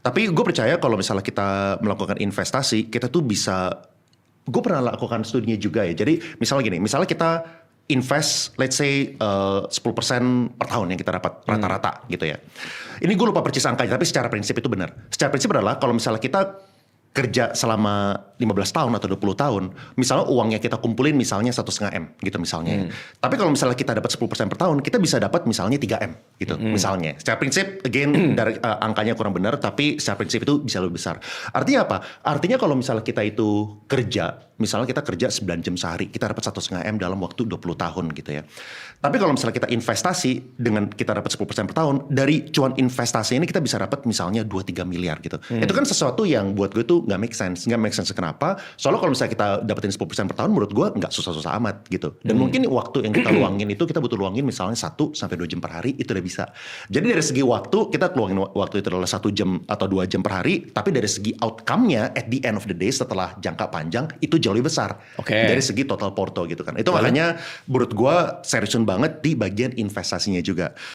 Tapi gue percaya kalau misalnya kita melakukan investasi, kita tuh bisa, gue pernah lakukan studinya juga ya. Jadi misalnya gini, misalnya kita invest let's say 10% per tahun yang kita dapat rata-rata gitu ya. Ini gue lupa persis angkanya, tapi secara prinsip itu benar. Secara prinsip adalah kalau misalnya kita kerja selama 15 tahun atau 20 tahun, misalnya uangnya kita kumpulin misalnya 1,5 M gitu misalnya. Tapi kalau misalnya kita dapat 10% per tahun, kita bisa dapat misalnya 3 M gitu misalnya. Secara prinsip again dari angkanya kurang benar, tapi secara prinsip itu bisa lebih besar. Artinya apa? Artinya kalau misalnya kita itu kerja, misalnya kita kerja 9 jam sehari, kita dapat 1,5 M dalam waktu 20 tahun gitu ya. Tapi kalau misalnya kita investasi dengan kita dapat 10% per tahun, dari cuan investasi ini kita bisa dapat misalnya 2-3 miliar gitu. Itu kan sesuatu yang buat gue tuh nggak make sense. Nggak make sense kenapa? Soalnya kalau misalnya kita dapetin 10% per tahun, menurut gue nggak susah-susah amat gitu. Dan mungkin waktu yang kita luangin itu, kita butuh luangin misalnya 1-2 jam per hari, itu udah bisa. Jadi dari segi waktu, kita luangin waktu itu adalah 1 jam atau 2 jam per hari. Tapi dari segi outcome-nya, at the end of the day, setelah jangka panjang, itu jauh lebih besar. Dari segi total porto gitu kan. Itu makanya menurut gue seriusin banget di bagian investasinya juga.